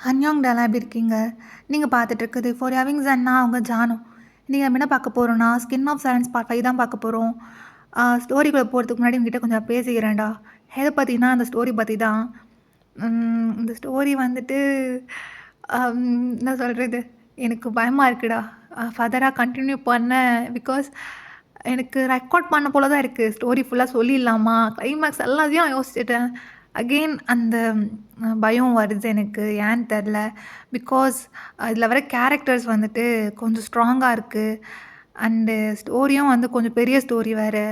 அன்யோங்டாலாம் எப்படி இருக்கீங்க? நீங்க பார்த்துட்ருக்குது ஃபார் ஹேவிங்ஸ் அண்ட் நான் உங்க ஜானு. இன்னைக்கு நம்ம என்ன பார்க்க போறோம்னா, ஸ்கின் ஆஃப் சைலன்ஸ் பார்ட் 5 தான் பார்க்க போறோம். ஸ்டோரிக்குள்ள போறதுக்கு முன்னாடி உங்ககிட்ட கொஞ்சம் பேசிக்கிறேன்டா. எத பத்தினா, அந்த ஸ்டோரி பத்தி தான். இந்த ஸ்டோரி வந்துட்டு என்ன சொல்றது? எனக்கு பயமா இருக்குடா. ஃபர்தரா கன்டின்யூ பண்ண பிகாஸ் எனக்கு ரெக்கார்ட் பண்ண போல தான் இருக்கு. ஸ்டோரி ஃபுல்லா சொல்லிடலாமா? கிளைமேக்ஸ் எல்லாத்தையும் நான் யோசிச்சுட்டேன். அகெயின் அந்த பயம் வருது எனக்கு. ஏன்னு தெரில. பிகாஸ் இதில் வர கேரக்டர்ஸ் வந்துட்டு கொஞ்சம் ஸ்ட்ராங்கா இருக்கு. அண்டு ஸ்டோரியும் வந்து கொஞ்சம் பெரிய ஸ்டோரி வேறு.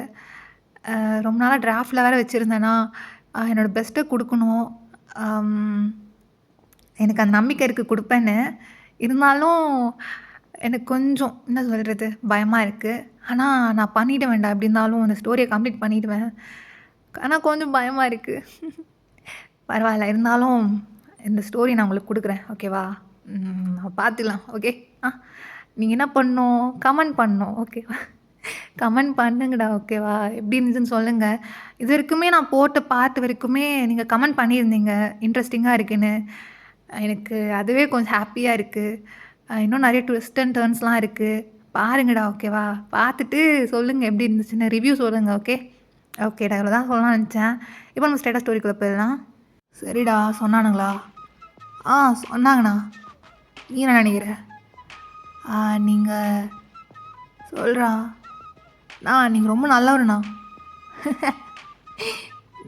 ரொம்ப நாளாக டிராஃப்டில் வேறு வச்சுருந்தேன்னா, என்னோடய பெஸ்ட்டை குடுக்கணும். எனக்கு அந்த நம்பிக்கை இருக்குது குடுப்பேன்னு. இருந்தாலும் எனக்கு கொஞ்சம் என்ன சொல்கிறது? பயமா இருக்குது. ஆனா நான் பண்ணிடுவேன்டா. எப்படி இருந்தாலும் அந்த ஸ்டோரியை கம்ப்ளீட் பண்ணிடுவேன். ஆனா கொஞ்சம் பயமா இருக்குது. பரவாயில்ல. இருந்தாலும் இந்த ஸ்டோரி நான் உங்களுக்கு குடுக்குறேன். ஓகேவா? பார்த்துக்கலாம். ஓகே. நீங்கள் என்ன பண்ணணும்? கமெண்ட் பண்ணணும். ஓகேவா? கமெண்ட் பண்ணுங்கடா. ஓகேவா? எப்படி இருந்துச்சுன்னு சொல்லுங்கள். இது வரைக்குமே நான் போட்ட பார்ட் வரைக்குமே நீங்கள் கமெண்ட் பண்ணியிருந்தீங்க. இன்ட்ரெஸ்டிங்காக இருக்குன்னு. எனக்கு அதுவே கொஞ்சம் ஹாப்பியாக இருக்குது. இன்னும் நிறைய ட்விஸ்ட் அண்ட் டர்ன்ஸ்லாம் இருக்குது. பாருங்கடா. ஓகேவா? பார்த்துட்டு சொல்லுங்கள் எப்படி இருந்துச்சுன்னு. ரிவ்யூ சொல்லுங்கள். ஓகே? ஓகேடா. இவ்வளோ தான் சொல்லலாம்னு நினச்சேன். இப்போ நம்ம ஸ்டேட்டஸ் ஸ்டோரிக்குள்ளே போயிடலாம். சரிடா. சொன்னானுங்களா? சொன்னாங்கண்ணா. நீ என்ன நினைக்கிற? நீங்கள் சொல்கிறா. நீங்கள் ரொம்ப நல்லவருண்ணா.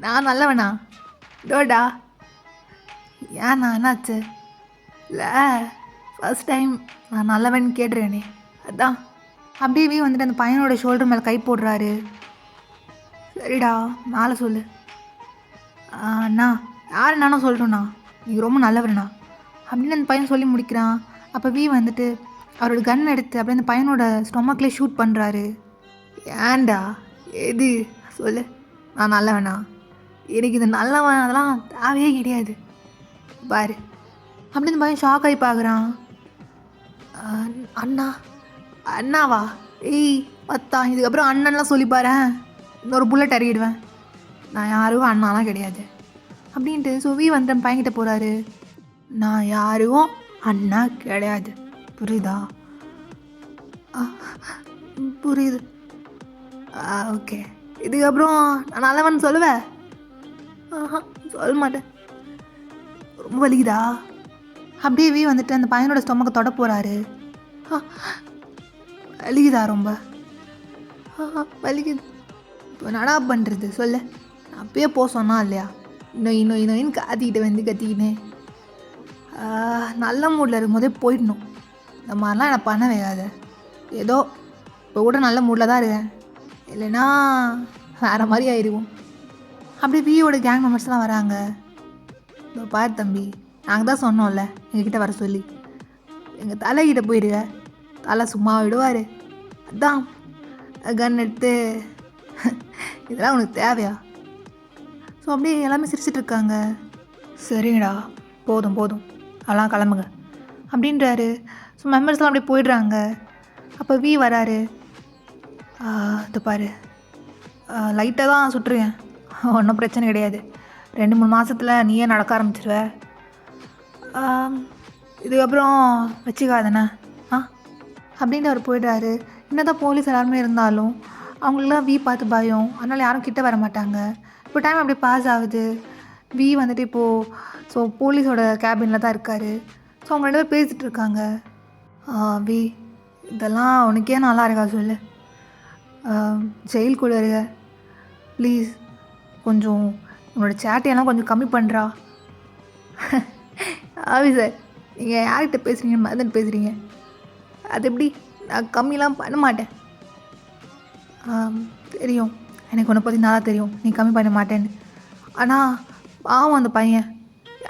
நான் நல்லவனா? டோடா. ஏண்ணா என்னாச்சு? இல்லை, ஃபர்ஸ்ட் டைம் நான் நல்லவன் கேட்டுருக்கேனே, அதான். அப்படியே வந்துட்டு அந்த பையனோட ஷோல்டர் மேலே கை போடுறாரு. சரிடா, மேலே சொல்லு. அண்ணா யார் என்னானோ சொல்லட்டும்ண்ணா, நீங்கள் ரொம்ப நல்லவருண்ணா அப்படின்னு அந்த பையன் சொல்லி முடிக்கிறான். அப்போ வந்துட்டு அவரோட கன் எடுத்து அப்படியே அந்த பையனோட ஸ்டொமக்லேயே ஷூட் பண்ணுறாரு. ஏன்டா? எது சொல்லு. நான் நல்லவனா? எனக்கு இது நல்லவன் அதெல்லாம் தேவையே கிடையாது பாரு. அப்படி இந்த பையன் ஷாக் ஆகி பார்க்குறான். அண்ணா? அண்ணாவா? ஏய் பத்தா, இதுக்கப்புறம் அண்ணன்லாம் சொல்லி பாரு. இன்னொரு புல்லட் அறியிடுவேன். நான் யாரும் அண்ணாலாம் கிடையாது அப்படின்ட்டு. வந்து பையன்கிட்ட போகிறாரு. நான் யாரும் அண்ணா கிடையாது, புரியுதா? புரியுது. ஓகே. இதுக்கப்புறம் நான் நல்லவன் சொல்லுவேன்? சொல்ல மாட்டேன். ரொம்ப வலிக்குதா? அப்படியே வந்துட்டு அந்த பையனோட ஸ்டொமக்கை தொட போகிறாரு. வலிக்குதா ரொம்ப? வலிக்குது. இப்போ நடா பண்ணுறது சொல்லு. அப்பயே போக சொன்னா இல்லையா? நொயின்னு கத்திக்கின்னு நல்ல மூடில் இருக்கும்போதே போயிடணும். இந்த மாதிரிலாம் எனக்கு பண்ண வைக்காத. ஏதோ இப்போ கூட நல்ல மூடில் தான் இருக்கேன், இல்லைன்னா வேறு மாதிரி ஆயிடுவோம். அப்படியே வியோட கேங் மெம்பர்ஸ்லாம் வராங்க. இப்போ பாரு தம்பி, நாங்கள் தான் சொன்னோம்ல எங்ககிட்ட வர சொல்லி. எங்கள் தலைக்கிட்ட போயிடுங்க. தலை சும்மா விடுவார். அதான் கன் எடுத்து இதெல்லாம் உனக்கு தேவையா? ஸோ அப்படியே எல்லாமே சிரிச்சிட்ருக்காங்க. சரிங்கடா, போதும் அதெல்லாம் கிளம்புங்க அப்படின்றாரு. ஸோ மெம்பர்ஸ்லாம் அப்படியே போயிடுறாங்க. அப்போ வராரு. இது பாரு, லைட்டாக தான் சுட்டுருவேன், ஒன்றும் பிரச்சனை கிடையாது. 2-3 மாதத்தில் நீயே நடக்க ஆரம்பிச்சிருவ. இதுக்கப்புறம் வச்சுக்காதண்ணே அப்படின்ட்டு அவர் போயிடுறாரு. என்னதான் போலீஸ் எல்லாருமே இருந்தாலும் அவங்களுக்குலாம் பார்த்து பயம். அதனால் யாரும் கிட்ட வர மாட்டாங்க. இப்போ டைம் அப்படியே பாஸ் ஆகுது. வந்துட்டு இப்போது ஸோ போலீஸோட கேபினில் தான் இருக்கார். ஸோ அவங்க 2 பேர் பேசிகிட்டு இருக்காங்க. இதெல்லாம் உனக்கே நல்லா இருக்கா சொல்லு? ஜெயிலுக்குள்ளே இருக்க, ப்ளீஸ் கொஞ்சம் உன்னோட சேட்டையெல்லாம் கொஞ்சம் கம்மி பண்ணுறா. சார், நீங்கள் யார்கிட்ட பேசுகிறீங்க? மதன் பேசுகிறீங்க. அது எப்படி? நான் கம்மிலாம் பண்ண மாட்டேன். தெரியும், எனக்கு உன்னை பற்றி நல்லா தெரியும் நீ கம்மி பண்ண மாட்டேன்னு. ஆனால் பாவம் அந்த பையன்,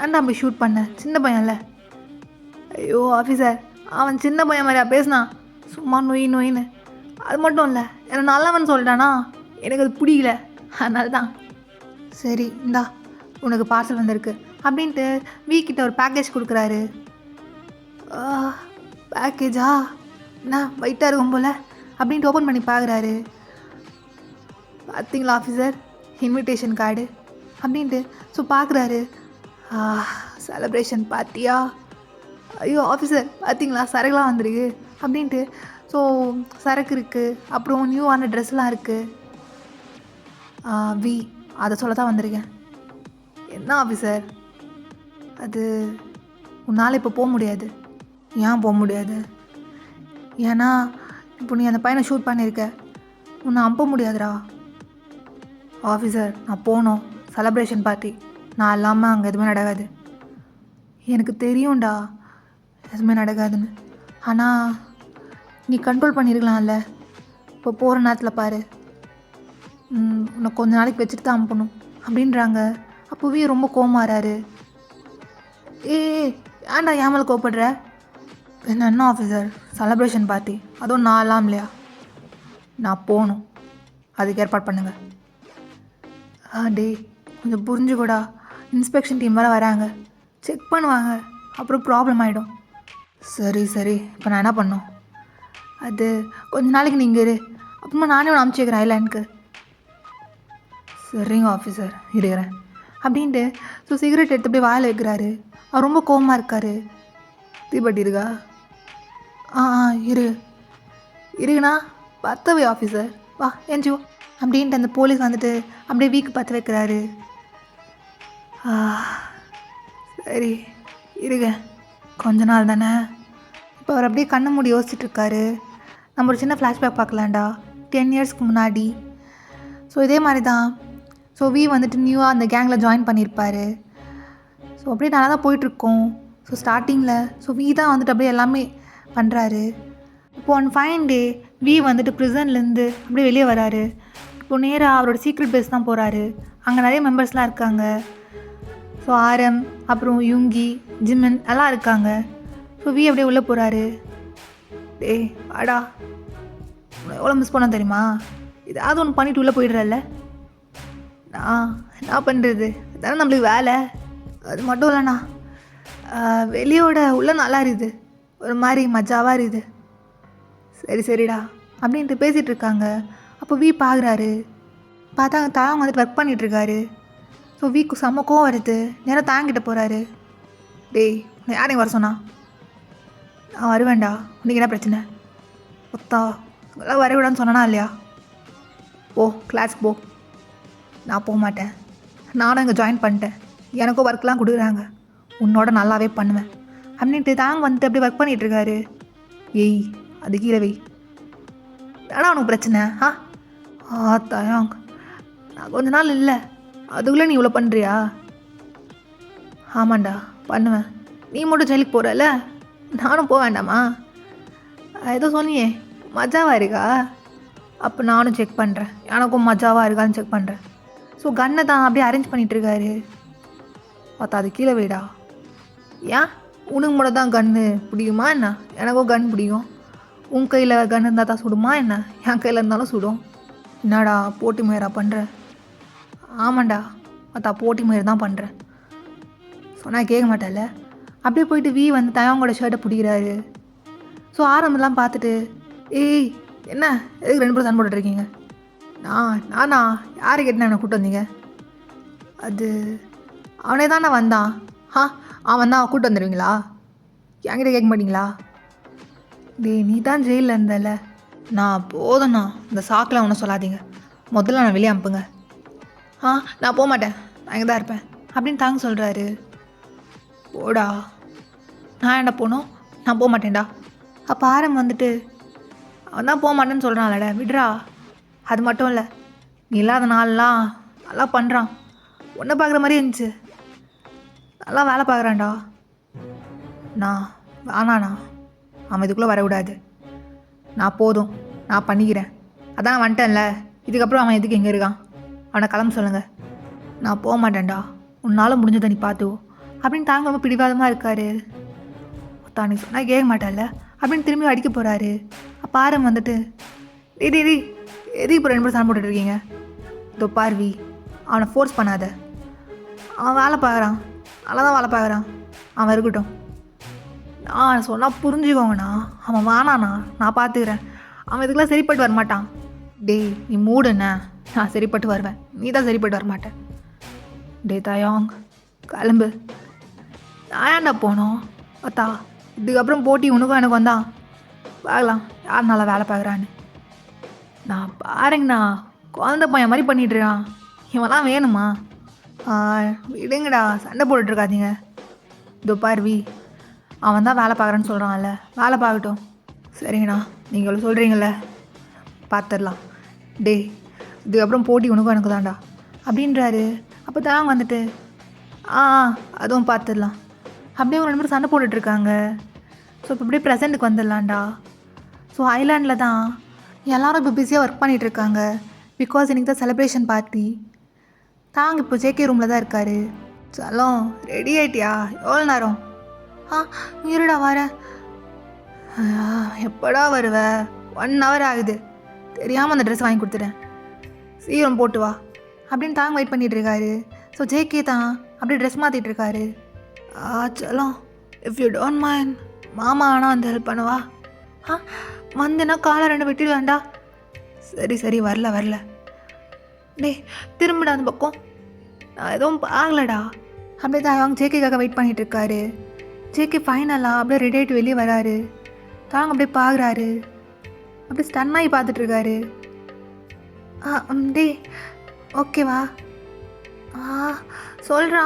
ஏன்டா அப்படி ஷூட் பண்ண? சின்ன பையன்ல. ஐயோ ஆஃபீஸர், அவன் சின்ன பையன் மாதிரியா பேசினான்? சும்மா நொயின்னு. அது மட்டும் இல்லை, என்னை நல்லவன் சொல்லிட்டானா, எனக்கு அது பிடிக்கல. அதனால தான். சரி இந்தா உனக்கு பார்சல் வந்திருக்கு அப்படின்ட்டு கிட்ட ஒரு பேக்கேஜ் கொடுக்குறாரு. பேக்கேஜா? என்ன வெயிட்டாக இருக்கும் போல் அப்படின்ட்டு ஓப்பன் பண்ணி பார்க்குறாரு. பார்த்தீங்களா ஆஃபீஸர், இன்விடேஷன் கார்டு அப்படின்ட்டு. ஸோ பார்க்குறாரு. செலப்ரேஷன் பார்ட்டியா ஐயோ ஆஃபீஸர் பார்த்தீங்களா சரக்குலாம் வந்துருக்கு அப்படின்ட்டு. ஸோ சரக்கு இருக்குது, அப்புறம் நியூவான ட்ரெஸ்லாம் இருக்குது. வி அதை சொல்ல தான் வந்திருக்கேன். என்ன ஆஃபீஸர் அது, உன்னால் இப்போ போக முடியாது. ஏன் போக முடியாது? ஏன்னா இப்போ நீ அந்த பையனை ஷூட் பண்ணியிருக்க, உன்னை அனுப்ப முடியாதுடா. ஆஃபீஸர் நான் போகணும், செலப்ரேஷன் பார்ட்டி, நான் இல்லாமல் அங்கே எதுவுமே நடக்காது. எனக்கு தெரியும்டா எதுவுமே நடக்காதுன்னு, ஆனால் நீ கண்ட்ரோல் பண்ணியிருக்கலாம்ல. இப்போ போகிற நேரத்தில் பாரு, உன்னை கொஞ்ச நாளைக்கு வச்சுட்டு தான் அனுப்பணும் அப்படின்றாங்க. அப்போவே ரொம்ப கோமாறாரு. ஏன்டா ஏமலை கோப்படுற? என்ன ஆஃபீஸர், செலப்ரேஷன் பார்ட்டி, அதுவும் நான் இல்லாம இல்லையா? நான் போகணும், அதுக்கு ஏற்பாடு பண்ணுங்க. டே கொஞ்சம் புரிஞ்சுக்கூடா, இன்ஸ்பெக்ஷன் டீம் வேறு வராங்க, செக் பண்ணுவாங்க, அப்புறம் ப்ராப்ளம் ஆகிடும். சரி சரி, இப்போ நான் என்ன பண்ணோம்? அது கொஞ்ச நாளைக்கு நீங்கள் இரு, அப்புறமா நானே ஒன்று அனுப்பிச்சிக்கிறேன் ஐலாண்டுக்கு. சரிங்க ஆஃபீஸர் இருக்கிறேன் அப்படின்ட்டு. ஸோ சிகரெட் எடுத்து அப்படியே வாயில் வைக்கிறாரு. அவர் ரொம்ப கோவமாக இருக்கார். தீபட்டி இருக்கா? இருக்குண்ணா பத்தவை ஆஃபீஸர், வா என்ஜிஓ அப்படின்ட்டு அந்த போலீஸ் வந்துட்டு அப்படியே வீக்கு பற்ற வைக்கிறாரு. சரி இருங்க, கொஞ்ச நாள் தானே. இப்போ அவர் அப்படியே கண்ணை மூடி யோசிச்சுட்ருக்காரு. நம்ம ஒரு சின்ன ஃப்ளாஷ்பேக் பார்க்கலாம்டா, 10 இயர்ஸ்க்கு முன்னாடி. ஸோ இதே மாதிரி தான். ஸோ வி வந்துட்டு நியூவாக அந்த கேங்கில் ஜாயின் பண்ணியிருப்பார். ஸோ அப்படியே நல்லா தான் போயிட்டுருக்கோம். ஸோ ஸ்டார்டிங்கில் ஸோ வி தான் வந்துட்டு அப்படியே எல்லாமே பண்ணுறாரு. இப்போ ஒன் ஃபைன் டே வி வந்துட்டு ப்ரிசன்லேருந்து அப்படியே வெளியே வராரு. இப்போ நேராக அவரோட சீக்ரெட் பேஸ் தான் போகிறாரு. அங்கே நிறைய மெம்பர்ஸ்லாம் இருக்காங்க. ஸோ ஆரம், அப்புறம் யுங்கி, ஜிமின் எல்லாம் இருக்காங்க. ஸோ வி அப்படியே உள்ளே போகிறாரு. டேய் வாடா, எவ்வளோ மிஸ் பண்ண தெரியுமா? ஏதாவது ஒன்று பண்ணிவிட்டு உள்ளே போயிடுறல்ல. நான் என்ன பண்ணுறது, அதானே நம்மளுக்கு வேலை. அது மட்டும் இல்லைண்ணா, வெளியோட உள்ள நல்லா இருக்குது, ஒரு மாதிரி மஜாவாக இருக்குது. சரி சரிடா அப்படின்ட்டு பேசிகிட்டு இருக்காங்க. அப்போ வி பார்க்குறாரு. பார்த்தா தாங்க வந்துட்டு ஒர்க் பண்ணிகிட்ருக்காரு. ஸோ வீக்கு செம்ம கோவம் வருது. நேரம் தாங்கிட்ட போகிறாரு. டேய் நான் யாரையும் வர சொன்னா? நான் வருவேன்டா, உனக்கு என்ன பிரச்சனை? ஒத்தா எல்லாம் வரவிடான்னு சொன்னானா இல்லையா? ஓ கிளாஸ்க்கு போ. நான் போக மாட்டேன், நானும் இங்கே ஜாயின் பண்ணிட்டேன், எனக்கும் ஒர்க்லாம் கொடுக்குறாங்க, உன்னோட நல்லாவே பண்ணுவேன் அப்படின்ட்டு தாங்க வந்துட்டு அப்படியே ஒர்க் பண்ணிகிட்ருக்காரு. ஏய் அது கீழே வை, தானே உனக்கு பிரச்சனை? தயாங் நான் கொஞ்ச நாள் இல்லை, அதுக்குள்ளே நீ இவ்வளோ பண்ணுறியா? ஆமாண்டா பண்ணுவேன். நீ மட்டும் ஜெயிலுக்கு போகிறல்ல, நானும் போக வேண்டாமா? ஏதோ சொன்னியே மஜாவாக இருக்கா? அப்போ நானும் செக் பண்ணுறேன், எனக்கும் மஜாவாக இருக்கான்னு செக் பண்ணுறேன். ஸோ கன்னை தான் அப்படியே அரேஞ்ச் பண்ணிகிட்ருக்காரு. பார்த்தா அது கீழே வைடா. ஏன் உனக்கு மட்டும் தான் கன்று பிடிக்குமா என்ன? எனக்கும் கன் பிடிக்கும். உன் கையில் கன் இருந்தால் தான் சுடுமா என்ன? என் கையில் இருந்தாலும் சுடும். என்னடா போட்டி முயறா பண்ணுற? ஆமாண்டா பார்த்தா போட்டி முயறு தான் பண்ணுறேன். சொன்னால் கேட்க மாட்டேன்ல. அப்படியே போயிட்டு வி வந்து தயவங்களோட ஷர்ட்டை பிடிக்கிறாரு. ஸோ ஆரம்பெல்லாம் பார்த்துட்டு, ஏய் என்ன எதுக்கு 2 பேரும் சண்டை போட்டுட்ருக்கீங்க? நானா யாரை கேட்டேன் என்னை கூப்பிட்டு வந்தீங்க? அது அவனே தானே வந்தான். அவன் தான் கூப்பிட்டு வந்துடுவீங்களா? என்கிட்ட கேட்க மாட்டீங்களா? டேய் நீ தான் ஜெயிலில் இருந்தல. நான் போதும்ண்ணா, இந்த சாக்கில் ஒன்றும் சொல்லாதீங்க, முதல்ல நான் வெளியே அனுப்புங்க. நான் போக மாட்டேன், நான் இங்கே தான் இருப்பேன் அப்படின்னு தாங்க சொல்கிறாரு. போடா. நான் என்ன போகணும்? நான் போக மாட்டேன்டா. அப்போ ஆரம் வந்துட்டு, அவன் தான் போக மாட்டேன்னு சொல்கிறான்லடா, விட்றா. அது மட்டும் இல்லை, நீ இல்லாத நாள்லாம் நல்லா பண்ணுறான், ஒன்றை பார்க்குற மாதிரி இருந்துச்சு, நல்லா வேலை பார்க்குறான்டா. வேணாண்ணா, அவன் இதுக்குள்ளே வரக்கூடாது. நான் போதும், நான் பண்ணிக்கிறேன், அதான் வந்துட்டேன்ல, இதுக்கப்புறம் அவன் எதுக்கு எங்கே இருக்கான்? அவனை கிளம்ப சொல்லுங்கள். நான் போக மாட்டேன்டா, உன்னால் முடிஞ்சதை நீ பார்த்துவோ அப்படின்னு தாங்க ரொம்ப பிடிவாதமாக இருக்காரு. தான் நீ சொன்னால் கேட்க மாட்டேன்ல அப்படின்னு திரும்பி அடிக்க போகிறாரு. அப்போ ஆரம் வந்துட்டு, டேய் எதுக்கு இப்போ 2 பேரும் சண்டை போட்டுட்ருக்கீங்க? இதோ பார்வி, அவனை ஃபோர்ஸ் பண்ணாத, அவன் வேலை பார்க்குறான், நல்லா தான் வேலை பார்க்குறான், அவன் இருக்கட்டும். நான் சொன்னால் புரிஞ்சுக்கோங்கண்ணா, அவன் வேணாண்ணா, நான் பார்த்துக்கிறேன், அவன் இதுக்கெல்லாம் சரிப்பட்டு வரமாட்டான். டேய் நீ மூடுண்ணே, நான் சரிப்பட்டு வருவேன், நீ தான் சரிப்பட்டு வரமாட்டேன். டே தயாங் கிளம்பு. நான் ஏன்டா போனோம்? அத்தா இதுக்கப்புறம் போட்டி உனக்கும் எனக்கு வந்தா பார்க்கலாம் யார் நல்லா வேலை பார்க்குறான்னு. நான் பாருங்கண்ணா, குழந்த பையன் மாதிரி பண்ணிட்டுருக்கான். இவன்லாம் வேணுமா? விடுங்கடா, சண்டை போட்டுட்ருக்காதீங்க. இதோ பார்வி, அவன் தான் வேலை பார்க்குறேன்னு சொல்கிறான்ல, வேலை பார்க்கட்டும். சரிங்கண்ணா, நீங்கள் இவ்வளோ சொல்கிறீங்கள, பார்த்துடலாம். டே, இதுக்கப்புறம் போட்டி உனக்கும் எனக்கு தான்டா அப்படின்றாரு. அப்போ தான் வந்துட்டு அதுவும் பார்த்துடலாம். அப்படியே ஒரு 2 பேரும் சண்டை போட்டுட்ருக்காங்க. ஸோ இப்போ அப்படியே ப்ரெசண்ட்டுக்கு வந்துடலான்டா. ஸோ ஐலாண்டில் தான் எல்லோரும் இப்போ பிஸியாக ஒர்க் பண்ணிகிட்ருக்காங்க. பிகாஸ் இன்றைக்கி தான் செலிப்ரேஷன் பார்ட்டி. தாங்க இப்போ ஜேகே ரூமில் தான் இருக்கார். சலம், ரெடி ஆகிட்டியா? எவ்வளோ நேரம்? இருடா வரேன். எப்படா வருவ? 1 hour ஆகுது. தெரியாமல் அந்த ட்ரெஸ் வாங்கி கொடுத்துட்டேன், சீக்கிரம் போட்டு வா அப்படின்னு தாங்க வெயிட் பண்ணிகிட்டு இருக்காரு. ஸோ ஜேகே தான் அப்படியே ட்ரெஸ் மாற்றிட்டு இருக்காரு. சலம், இஃப் யூ டோன்ட் மைண்ட், மாமா ஆனால் வந்து ஹெல்ப் பண்ணுவா. வந்துன்னா காலை 2 வெட்டிடுவேண்டா. சரி வரல. டே, திரும்பிடா அந்த பக்கம், நான் எதுவும் பார்க்கலடா. அப்படியே தான் அவங்க ஜேகேக்காக வெயிட் பண்ணிகிட்டு இருக்காரு. ஜேகே ஃபைனலாக அப்படியே ரெடி ஆகிட்டு வெளியே வராரு. தாங்க அப்படியே பார்க்குறாரு. அப்படியே ஸ்டன்னாகி பார்த்துட்ருக்காரு. டே ஓகேவா? சொல்கிறா,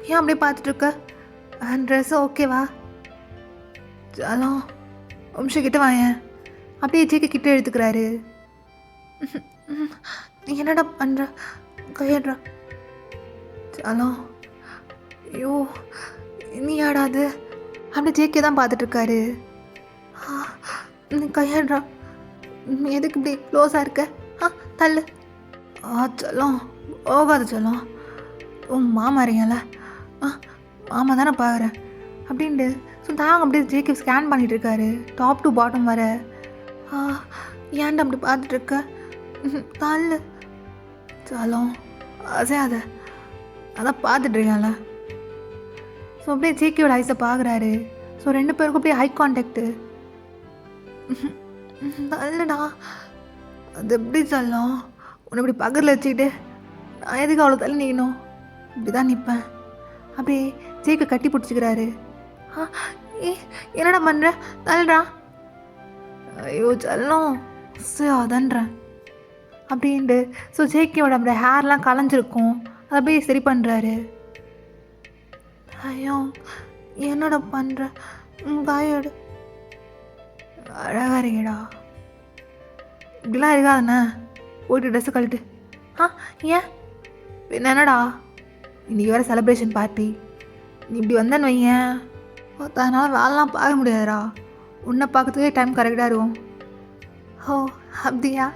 ஏன் அப்படியே பார்த்துட்ருக்க? ட்ரெஸ்ஸு ஓகேவா? ஹலோ, கிட்ட வாயேன். அப்படியே ஜேகே கிட்ட எடுத்துக்கிறாரு. நீ என்னடா பண்ணுற? கையடுறா. ஹலோ, ஐயோ நீ ஆடாது. அப்படியே ஜேகே தான் பார்த்துட்ருக்காரு. நீ கையாடுறா, எதுக்கு இப்படி க்ளோஸாக இருக்க? தள்ளு. சொல்லும், போகாது சொல்லும். மாமா இருக்கல, மாமா தானே பார்க்குறேன் அப்படின்ட்டு. ஸோ தாங்க அப்படியே ஜேகே ஸ்கேன் பண்ணிகிட்டு இருக்காரு, டாப் டு பாட்டம் வர. ஏன்டா அப்படி பார்த்துட்ருக்க? தள்ளு. சொல்லும், அசையாத, அதான் பார்த்துட்ருக்கேன்ல. ஸோ அப்படியே ஜேகேயோட ஐஸை பார்க்குறாரு. ஸோ 2 பேருக்கும் அப்படியே ஹை கான்டாக்டு. இல்லைடா, அது எப்படி சொல்லும்? உன்னை இப்படி பக்கத்தில் வச்சுக்கிட்டு நான் எதுக்கு அவ்வளோ தள்ளி நிற்கணும்? இப்படி தான் நிற்பேன். அப்படியே ஜேகே கட்டி பிடிச்சிக்கிறாரு. என்னடா பண்ணுற? தள்ளுடா. ஐயோ சொல்லும், அதன்றேன் அப்படின்ட்டு. ஸோ ஜேகேயோட அப்படியே ஹேர்லாம் கலைஞ்சிருக்கும், அதை அப்படியே சரி பண்ணுறாரு. ஐயோ என்னடா பண்ணுற? காயோடு அழகாக இருக்கேடா. இப்படிலாம் இருக்காதுண்ணே, போய்ட்டு ட்ரெஸ்ஸு கழட்டு. ஏன் பின்ன என்னடா, இன்றைக்கி வேறு செலிப்ரேஷன் பார்ட்டி, நீ இப்படி வந்தேன்னு வையேன், அதனால் வேலைலாம் பார்க்க முடியாதுடா. உன்னை பார்க்கறதுக்கே டைம் கரெக்டாக இருக்கும். அப்படியா?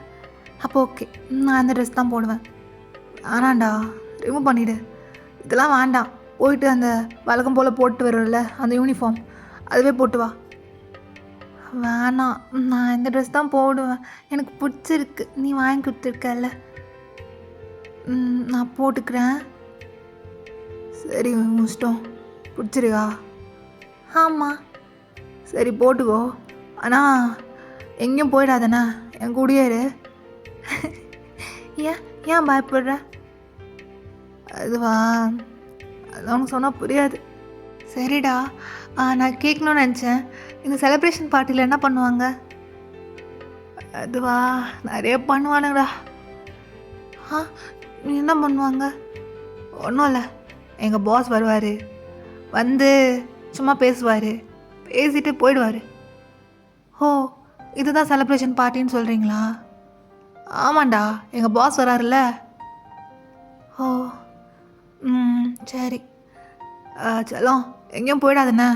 அப்போ ஓகே, நான் அந்த ட்ரெஸ் தான் போடுவேன். ஆனாண்டா, ரிமூவ் பண்ணிவிடு. இதெல்லாம் வேண்டாம், போயிட்டு அந்த வழக்கம் போல் போட்டு வரும்ல அந்த யூனிஃபார்ம், அதுவே போட்டு வா. வேணாம், நான் இந்த ட்ரெஸ் தான் போடுவேன், எனக்கு பிடிச்சிருக்கு, நீ வாங்கி கொடுத்துருக்கல, நான் போட்டுக்கிறேன். சரி முடிச்சிட்டோம். பிடிச்சிருக்கா? ஆமாம். சரி போட்டுக்கோ, ஆனால் எங்கேயும் போயிடாதண்ணா, என் கூடயே இரு. ஏன் பயப்படுற? அதுவா, அது உனக்கு சொன்னால் புரியாது. சரிடா, நான் கேட்கணும்னு நினச்சேன், இந்த செலிப்ரேஷன் பார்ட்டியில் என்ன பண்ணுவாங்க? அதுவா, நிறைய பண்ணுவானுங்கடா. என்ன பண்ணுவாங்க? ஒன்றும் இல்லை, எங்கள் பாஸ் வருவார், வந்து சும்மா பேசுவார், பேசிட்டு போயிடுவார். இதுதான் செலிப்ரேஷன் பார்ட்டின்னு சொல்கிறீங்களா? ஆமாண்டா, எங்கள் பாஸ் வராருல்ல. சரி. செல்லம், எங்கேயும் போயிடாதுண்ணே,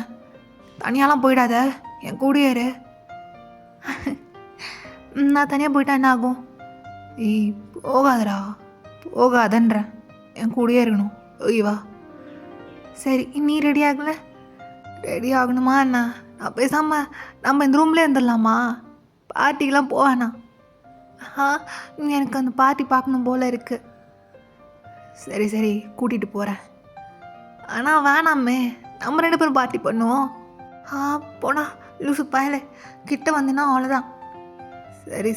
தனியாலாம் போயிடாத, என் கூடயே இரு. நான் தனியாக போயிட்டா என்ன ஆகும்? போகாதடா, போகாதன்றேன், என் கூடயே இருக்கணும். ஓய்வா? சரி, நீ ரெடி ஆகல? ரெடி ஆகணுமா என்ன? நான் பேசாமல் நம்ம இந்த ரூம்லேயே இருந்துடலாமா? பார்ட்டிக்கெலாம் போவேண்ணா. எனக்கு அந்த பார்ட்டி பார்க்கணும் போல் இருக்குது. சரி கூட்டிகிட்டு போகிறேன். ஆனால் வேணாமே, நம்ம 2 பேரும் பார்ட்டி பண்ணுவோம். போனா லூசு பயலே, கிட்ட வந்தேன்னா அவ்வளோதான்.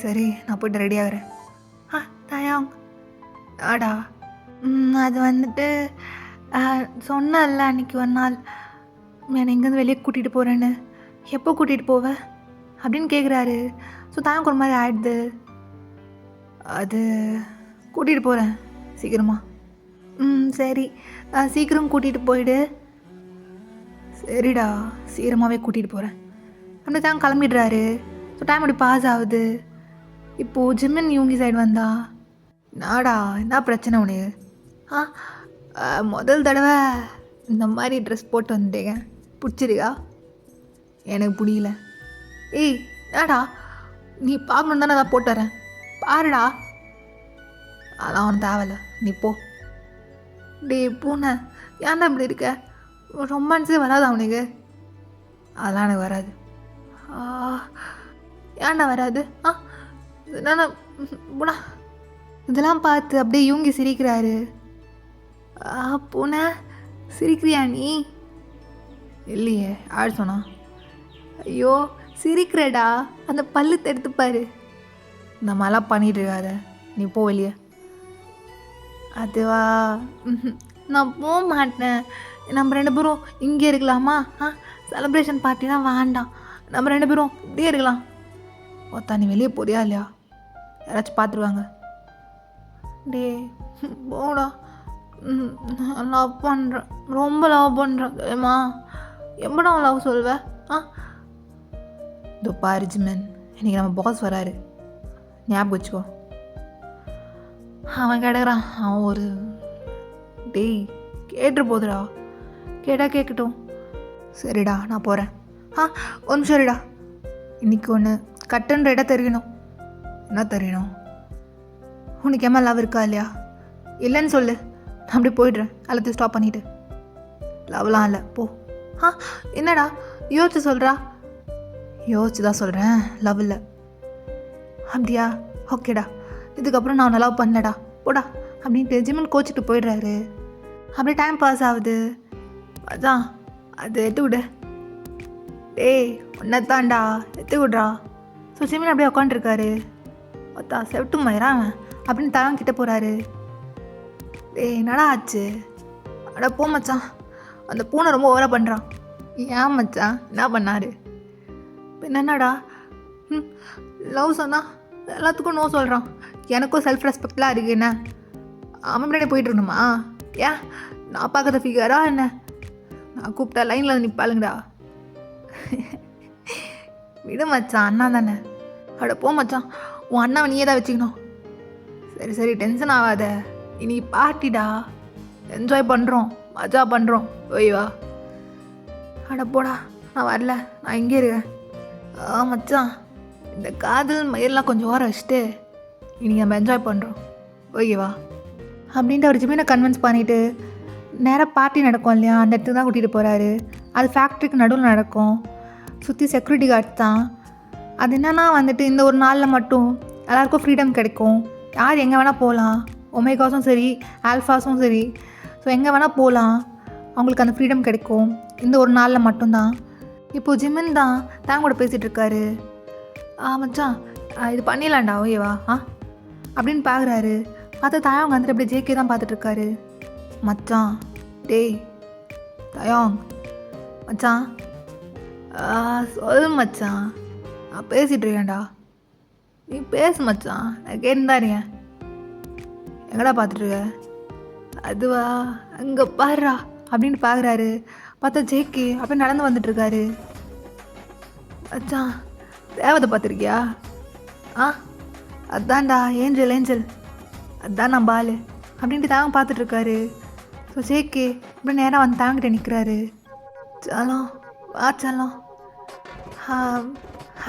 சரி நான் போய்ட்டு ரெடி ஆகிறேன். தயாங் ஆடா, அது வந்துட்டு சொன்னல அன்றைக்கி ஒரு நாள், என்னை எங்கேருந்து வெளியே கூட்டிகிட்டு போகிறேன்னு, எப்போ கூட்டிகிட்டு போவ அப்படின்னு கேட்குறாரு. ஸோ தாங்க ஒரு மாதிரி ஆயிடுது. அது கூட்டிகிட்டு போகிறேன் சீக்கிரமா. சரி, சீக்கிரம் கூட்டிகிட்டு போயிடு. சரிடா, சீக்கிரமாகவே கூட்டிகிட்டு போகிறேன் அப்படி தாங்க கிளம்பிடுறாரு. ஸோ டைம் அப்படி பாஸ் ஆகுது. இப்போது ஜிம்மின் யூங்கி சைடு வந்தா, நாடா என்ன பிரச்சனை உனக்கு? முதல் தடவை இந்த மாதிரி ட்ரெஸ் போட்டு வந்துட்டேங்க, பிடிச்சிருக்கா? எனக்கு பிடிக்கல. ஏய் நாடா, நீ பார்க்கணும் தானே நான் போட்டு வரேன், பாருடா. அதான் அவன் தேவையில்ல, நீ போ. டே பூனை, ஏன்டா இப்படி இருக்க? ரொமான்ஸே வராது அவனுக்கு. அதெல்லாம் எனக்கு வராது. ஏன்டா வராது? என்னண்ணா பூனா? இதெல்லாம் பார்த்து அப்படியே யூங்கி சிரிக்கிறாரு. பூனை சிரிக்கிறியா நீ? இல்லையே, ஆள் சொன்னா. ஐயோ சிரிக்கிறடா, அந்த பல்லு எடுத்துப்பாரு. இந்த மாதிரிலாம் பண்ணிட்டு இருக்காத, நீ போ வெளியே. அதுவா, நான் போக மாட்டேன். நம்ம 2 பேரும் இங்கே இருக்கலாமா? செலிப்ரேஷன் பார்ட்டிலாம் வேண்டாம், நம்ம 2 பேரும் இப்படியே இருக்கலாம். ஓத்தா, நீ வெளியே போறியா இல்லையா? யாராச்சும் பார்த்துருவாங்க. டே போடா, லவ் பண்ணுறேன், ரொம்ப லவ் பண்ணுறேன் தெரியுமா? எப்படா லவ் சொல்வேன்? இதோ பாரு ஜிம்மன், இன்றைக்கி நம்ம பாஸ் வராரு, ஞாபகம் வச்சுக்கோ. அவன் கிடக்குறான், அவன் ஒரு டேய் கேட்டு போதுடா, கேட்டா கேட்கட்டும். சரிடா நான் போகிறேன். ஒரு நிமிஷம் சரிடா, இன்றைக்கி ஒன்று கட்டுன்ற இடம் தெரியணும். என்ன தெரியணும்? உனக்கு ஏமா லவ் இருக்கா இல்லையா? இல்லைன்னு சொல்லு, நான் அப்படி போய்ட்றேன். எல்லாத்தையும் ஸ்டாப் பண்ணிவிட்டு. லவ்லாம் இல்லை, போ. என்னடா யோசிச்சு சொல்கிறா? யோசிச்சு தான் சொல்கிறேன், லவ் இல்லை. அப்படியா? ஓகேடா, இதுக்கப்புறம் நான் லவ் பண்ணலடா, போடா அப்படின்ட்டு ஜிம்மன் கோச்சிட்டு போயிடுறாரு. அப்படியே டைம் பாஸ் ஆகுது. அதான் அது எட்டு விடு. டேய் ஒன்னத்தான்டா, எத்து விட்றா. ஸோ ஜிம்மன் அப்படியே உட்காந்துருக்காரு. ஒத்தா செவிட்டு மயிரான் அப்படின்னு தவன் கிட்டே போகிறாரு. டேய் என்னடா ஆச்சு? அட போ மச்சான், அந்த பூனை ரொம்ப ஓவராக பண்ணுறான். ஏன் மச்சான், என்ன பண்ணாரு? என்னடா லவ் சொன்னா எல்லாத்துக்கும் நோ சொல்கிறான். எனக்கும் செல்ஃப் ரெஸ்பெக்ட்லாம் இருக்குது. என்ன அவன் முன்னாடி போயிட்டுருக்கணுமா? ஏன் நான் பார்க்குற ஃபிகரா என்ன? நான் கூப்பிட்டா லைனில் வந்து நிற்பாளுங்கடா. விடு மச்சான், அண்ணா தானே. அட போ மச்சான், உன் அண்ணாவை நீயே தான் வச்சுக்கணும். சரி சரி, டென்ஷன் ஆகாத, இன்னைக்கு பார்ட்டிடா, என்ஜாய் பண்ணுறோம், மஜா பண்ணுறோம், ஓய்வா. அட போடா, நான் வரல, நான் இங்கே இருக்கேன். மச்சான், இந்த காதல் மயிரெலாம் கொஞ்சம் ஓர வச்சுட்டு இன்னைக்கு நம்ம என்ஜாய் பண்ணுறோம், ஓகேவா அப்படின்ட்டு அவர் ஜிம்மினை கன்வின்ஸ் பண்ணிவிட்டு நேராக பார்ட்டி நடக்கும் இல்லையா, அந்த இடத்துக்கு தான் கூட்டிகிட்டு போகிறாரு. அது ஃபேக்ட்ரிக்கு நடுவில் நடக்கும். சுற்றி செக்யூரிட்டி கார்ட்ஸ் தான். அது என்னன்னா வந்துட்டு இந்த ஒரு நாளில் மட்டும் எல்லாேருக்கும் ஃப்ரீடம் கிடைக்கும். யார் எங்கே வேணால் போகலாம், ஒமேகாஸும் சரி ஆல்ஃபாஸும் சரி. ஸோ எங்கே வேணால் போகலாம், அவங்களுக்கு அந்த ஃப்ரீடம் கிடைக்கும் இந்த ஒரு நாளில் மட்டும்தான். இப்போது ஜிம்மன் தான் தேங்க கூட பேசிகிட்டு இருக்காரு. மச்சான் இது பண்ணிடலாண்டா, ஓகேவா அப்படின்னு பார்க்குறாரு. பார்த்தா தாயாங்க வந்துட்டு அப்படியே ஜேகே தான் பார்த்துட்ருக்காரு. மச்சான் டேய் தயாங் மச்சான், சொல்லு மச்சான், நான் பேசிகிட்டு இருக்கேன்டா, நீ பேசு மச்சான், நான் கேட்டுதான் இருக்கேன். எங்கடா பார்த்துட்ருக்க? அதுவா, அங்கே பாருடா அப்படின்னு பார்க்குறாரு. பார்த்தா ஜேகே அப்படியே நடந்து வந்துட்டுருக்காரு. மச்சான் தேவதை பார்த்துருக்கியா? அதான்டா ஏஞ்சல், ஏஞ்சல் அதான் நான் பாலு அப்படின்ட்டு தாங்க பார்த்துட்ருக்காரு. ஸோ ஜேகே இப்படி நேராக வந்து தாங்கிட்ட நிற்கிறாரு. சாலம் வா சாலம்,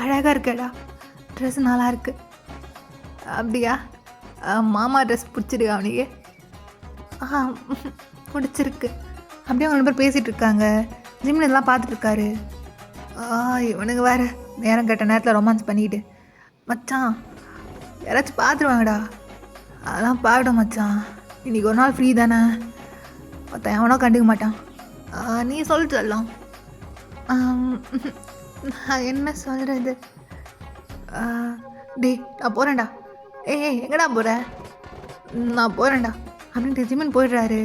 அழகாக இருக்கேடா, ட்ரெஸ் நல்லா இருக்கு. அப்படியா? மாமா ட்ரெஸ் பிடிச்சிருக்கா அவனுக்கு? பிடிச்சிருக்கு. அப்படியே அவங்க 2 பேர் பேசிகிட்டு இருக்காங்க. ஜிம்மின் இதெல்லாம் பார்த்துட்ருக்காரு. இவனுங்க வேறு நேரம் கேட்ட நேரத்தில் ரொமான்ஸ் பண்ணிக்கிட்டு. மச்சான் யாராச்சும் பார்த்துருவாங்கடா. அதெல்லாம் பார்க்கட்டும் மச்சான், இன்றைக்கி ஒரு நாள் ஃப்ரீ தானே, மொத்தம் எவனோ கண்டுக்க மாட்டான். நீ சொல்லு சொல்லலாம். நான் என்ன சொல்கிறது? டேய் நான் போகிறேன்டா. ஏய் எங்கடா போகிற? நான் போகிறேன்டா அப்படின்ட்டு ஜிம்மின் போயிடுறாரு.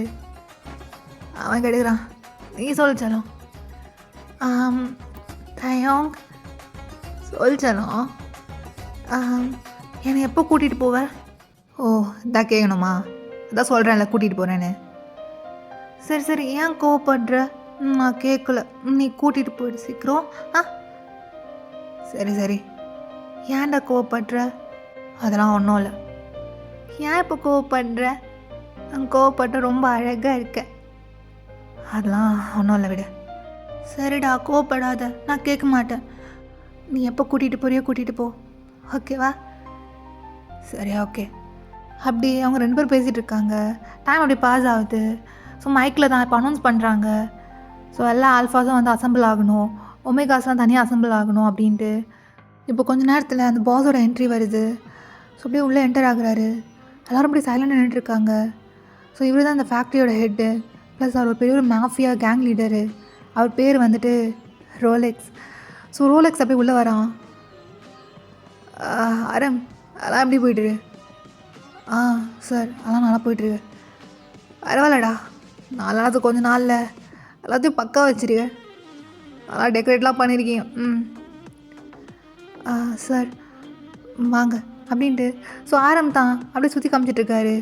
அவன் கெடுக்கிறான். நீ சொல்லு சொல்லலாம். ஆம், தயோங் சொல்ச்சனும். என்னை எப்போ கூட்டிகிட்டு போவ? ஓ, இதான் கேட்கணுமா? அதான் சொல்கிறேன்ல கூட்டிகிட்டு போகிறேன்னு. சரி சரி, ஏன் கோவப்படுற? நான் கேட்கல. நீ கூட்டிகிட்டு போயிடு சீக்கிரம். ஆ சரி சரி, ஏன்டா கோவப்படுற? அதெல்லாம் ஒன்றும் இல்லை. ஏன் இப்போ கோவப்படுற? கோவப்பட்டு ரொம்ப அழகாக இருக்க. அதெல்லாம் ஒன்றும் இல்லை, விடு. சரிடா, கோவப்படாத, நான் கேட்க மாட்டேன். நீ எப்போ கூட்டிகிட்டு போறியோ கூட்டிகிட்டு போ, ஓகேவா? சரி, ஓகே. அப்படி அவங்க 2 பேரும் பேசிகிட்டு இருக்காங்க. டைம் அப்படி பாஸ் ஆகுது. ஸோ மைக்கில் தான் இப்போ அனௌன்ஸ் பண்ணுறாங்க. ஸோ எல்லா ஆல்ஃபாஸும் வந்து அசம்பிள் ஆகணும், ஒமேகாஸ்லாம் தனியாக அசம்பிள் ஆகணும் அப்படின்ட்டு. இப்போ கொஞ்ச நேரத்தில் அந்த பாஸோட என்ட்ரி வருது. ஸோ அப்படியே உள்ளே என்டர் ஆகுறாரு. எல்லோரும் அப்படி சைலண்டாக நின்றுட்டுருக்காங்க. ஸோ இவர் தான் அந்த ஃபேக்ட்ரியோட ஹெட்டு, ப்ளஸ் அவர் ஒரு பெரிய ஒரு மாஃபியா கேங் லீடரு. அவர் பேர் வந்துட்டு ரோலெக்ஸ். ஸோ ரோலெக்ஸ் அப்படியே உள்ளே வரான். அரம், அதெல்லாம் எப்படி போய்ட்டுரு? சார், அதெல்லாம் நல்லா போய்ட்டுருக்கு. பரவாயில்லடா, நாலாவது கொஞ்ச நாளில் எல்லாத்தையும் பக்கா வச்சுருக்க. நல்லா டெக்கரேட்லாம் பண்ணியிருக்கீங்க. சார் வாங்க அப்படின்ட்டு. ஸோ ஆரம் தான் அப்படியே சுற்றி காமிச்சிட்ருக்காரு.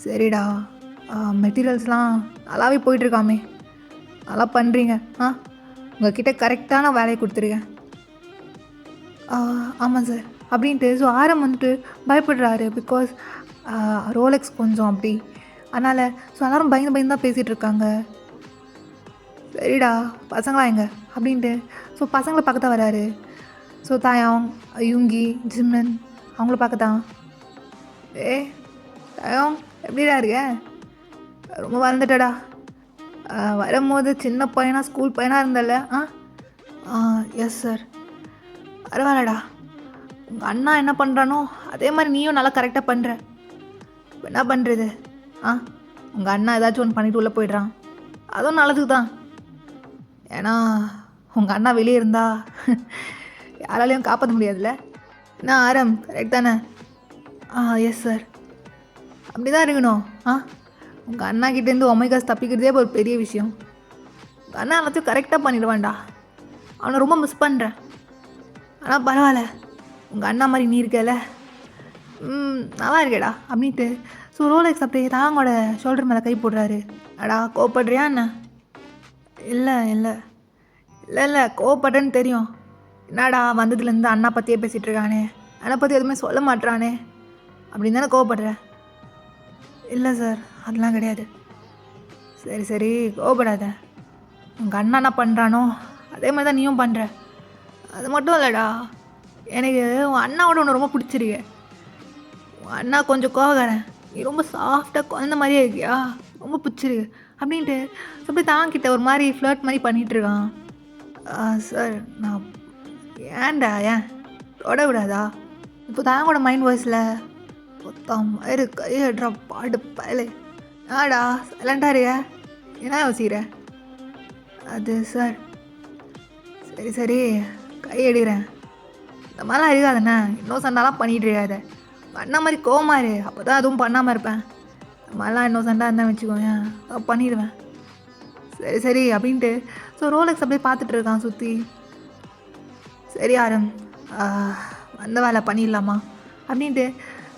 சரிடா, மெட்டீரியல்ஸ்லாம் நல்லாவே போயிட்டுருக்காமே, நல்லா பண்ணுறீங்க. உங்கள்கிட்ட கரெக்டான வேலையை கொடுத்துருக்கேன். ஆமாம் சார் அப்படின்ட்டு. ஸோ ஆரம் வந்துட்டு பயப்படுறாரு. பிகாஸ் ரோலெக்ஸ் கொஞ்சம் அப்படி, அதனால் ஸோ எல்லோரும் பயந்து பயந்து தான் பேசிகிட்டு இருக்காங்க. சரிடா, பசங்களா எங்க அப்படின்ட்டு. ஸோ பசங்களை பார்க்க தான் வராரு. ஸோ தாயாங், யுங்கி, ஜிம்மன் அவங்கள பார்க்க தான். தாயாங், எப்படிடா இருக்க? ரொம்ப வளர்ந்துட்டடா. வரும்போது சின்ன பையனாக ஸ்கூல் பையனாக இருந்தல. Yes sir. பரவாயில்லடா, உங்கள் அண்ணா என்ன பண்ணுறானோ அதே மாதிரி நீயும் நல்லா கரெக்டாக பண்ணுற. இப்போ என்ன பண்ணுறது? உங்கள் அண்ணா ஏதாச்சும் ஒன்று பண்ணிவிட்டு உள்ளே போய்ட்றான், அதுவும் நல்லதுக்கு தான். ஏன்னா உங்கள் அண்ணா வெளியே இருந்தா யாராலையும் காப்பாற்ற முடியாதுல்ல. என்ன ஆரம், கரெக்ட் தானே? Yes sir. அப்படி தான் இருக்கணும். உங்கள் அண்ணா கிட்டேருந்து ஒமேகாஸ் தப்பிக்கிறதே ஒரு பெரிய விஷயம். உங்கள் அண்ணா எல்லாத்தையும் கரெக்டாக பண்ணிடுவான்டா. அவனை ரொம்ப மிஸ் பண்ணுறேன். ஆனால் பரவாயில்ல, உங்கள் அண்ணா மாதிரி நீ இருக்கல. நல்லா இருக்கேடா அப்படின்ட்டு. ஸோ ரோலெக்ஸ் அப்படியே தாங்கோட ஷோல்டர் மேலே கை போடுறாரு. அடா, கோவப்படுறியா என்ன? இல்லை இல்லை இல்லை இல்லை கோவப்படுறேன்னு தெரியும். என்னடா வந்ததுலேருந்து அண்ணா பற்றியே பேசிகிட்டு இருக்கானே, அண்ணா பற்றி எதுவுமே சொல்ல மாட்டானே அப்படின்னு தானே கோவப்படுற? இல்லை சார், அதெல்லாம் கிடையாது. சரி சரி, கோவப்படாத. உங்கள் அண்ணா என்ன பண்ணுறானோ அதே மாதிரி தான் நீயும் பண்ணுற. அது மட்டும் இல்லைடா, எனக்கு உன் அண்ணாவோட ஒன்று ரொம்ப பிடிச்சிருக்கு. உன் அண்ணா கொஞ்சம் கோவக்காரன், நீ ரொம்ப சாஃப்டாக குழந்த மாதிரியே இருக்கியா, ரொம்ப பிடிச்சிருக்கு அப்படின்ட்டு. அப்படி தாங்கிட்ட ஒரு மாதிரி ஃப்ளர்ட் மாதிரி பண்ணிகிட்ருக்கான். சார், நான் ஏன்டா ஏன் தொட விடாதா? இப்போ தாங்கோட மைண்ட் வாய்ஸில் மொத்தம் மயிறு கையட்ரா பாடு பயலே. ஆடா சைலண்டாக என்ன யோசிக்கிற? அது சார், சரி சரி கையெடுக்கிறேன். இந்த மாதிரிலாம் இருக்காதுண்ணே, இன்னும் சண்டாலாம் பண்ணிகிட்டு இருக்காது. அண்ணா மாதிரி கோமாரு, அப்போ தான் அதுவும் பண்ணாமல் இருப்பேன். இந்த மாதிரிலாம் இன்னும் சண்டா இருந்தால் வச்சுக்கோங்க, பண்ணிடுவேன். சரி சரி அப்படின்ட்டு. ஸோ ரோலெக்ஸ் அப்படியே பார்த்துட்டு இருக்கான் சுற்றி. சரி ஆரம், வந்த வேலை பண்ணிடலாமா அப்படின்ட்டு.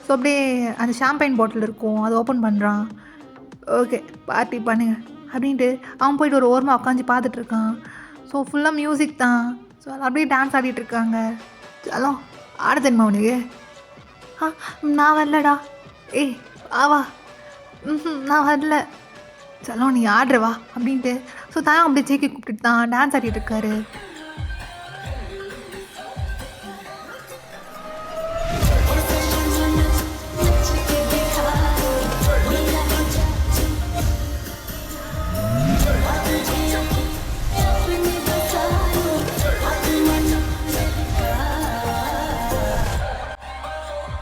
ஸோ அப்படியே அந்த ஷாம்பைன் பாட்டில் இருக்கும், அதை ஓப்பன் பண்ணுறான். ஓகே, பார்ட்டி பண்ணுங்க அப்படின்ட்டு அவன் போய்ட்டு ஒரு ஓரமாக உட்காந்து பார்த்துட்ருக்கான். ஸோ ஃபுல்லாக மியூசிக் தான். ஸோ அப்படியே டான்ஸ் ஆடிட்டுருக்காங்க. சலோ, ஆட தெரியுமா உனக்கு? நான் வரலடா. வா. நான் வரல. சலோ, நீ ஆடுறவா அப்படின்ட்டு. ஸோ தான் அப்படியே ஜேக்கி கூப்பிட்டுட்டு தான் டான்ஸ் ஆடிட்டு இருக்காரு.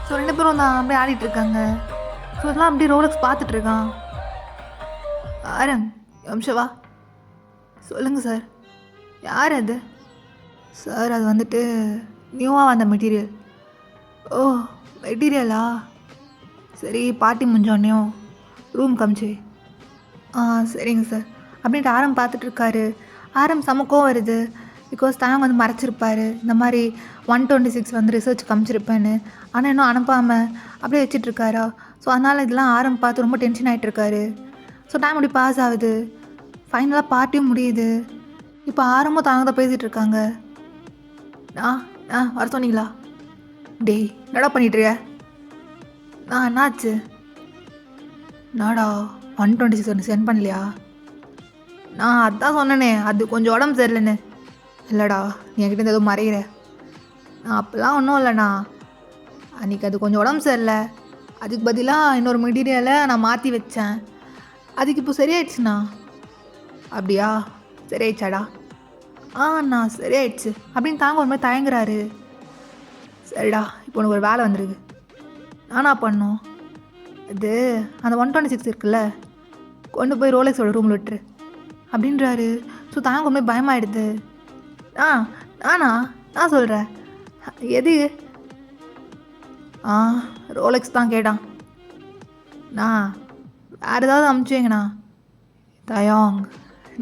ஸோ 2 பேரும் தான் அப்படியே ஆடிட்டுருக்காங்க. ஸோ இதெல்லாம் அப்படியே ரோலெக்ஸ் பார்த்துட்ருக்கான். ஆரம், வம்சவா சொல்லுங்கள் சார். யார் அது? சார், அது வந்துட்டு நியூவாக வந்த மெட்டீரியல். ஓ, மெட்டீரியலா? சரி, பார்ட்டி முடிஞ்சோடனையும் ரூம் காமிச்சு. சரிங்க சார் அப்படின்ட்டு ஆரம் பார்த்துட்ருக்காரு. ஆரம் செமக்கம் வருது. பிகாஸ் தாங்க வந்து மறைச்சிருப்பாரு இந்த மாதிரி 126 வந்து ரிசர்ச் காமிச்சிருப்பேன்னு. ஆனால் இன்னும் அனுப்பாமல் அப்படியே வச்சிட்ருக்காரா. ஸோ அதனால் இதெல்லாம் ஆரம் பார்த்து ரொம்ப டென்ஷன் ஆகிட்டு இருக்காரு. ஸோ டைம் அப்படி பாஸ் ஆகுது. ஃபைனலாக பார்ட்டியும் முடியுது. இப்போ ஆரம்பம் தாங்க தான் பேசிகிட்டு இருக்காங்க. வர சொன்னீங்களா? டேய் என்னடா பண்ணிட்டுருக்க? என்னாச்சு? நாடா 126 ஒன்று சென்ட் பண்ணலையா? நான் அதான் சொன்னேனே, அது கொஞ்சம் உடம்பு சரியில்லைன்னு. இல்லைடா, நீ என்கிட்ட எதுவும் மறைகிற. அப்போல்லாம் ஒன்றும் இல்லைண்ணா, அன்றைக்கி அது கொஞ்சம் உடம்பு சரியில்லை. அதுக்கு பதிலாக இன்னொரு மெட்டீரியலை நான் மாற்றி வச்சேன். அதுக்கு இப்போ சரியாயிடுச்சுண்ணா. அப்படியா? சரியாயிடுச்சாடா? அண்ணா சரியாயிடுச்சு அப்படின்னு தாங்க ஒரு மாதிரி தயங்குறாரு. சரிடா, இப்போ உனக்கு ஒரு வேலை வந்துருக்கு. நானா பண்ணோம்? அது அந்த 126 இருக்குல்ல, கொண்டு போய் ரோலெக்ஸோட ரூமில் விட்டுரு அப்படின்றாரு. ஸோ தாங்க ஒரு மாதிரி பயமாயிடுது. நானா? நான் சொல்கிறேன். எது? ரோலெக்ஸ் தான் கேட்டான். வேறு ஏதாவது அமுச்சுவேங்கண்ணா. தயாங்,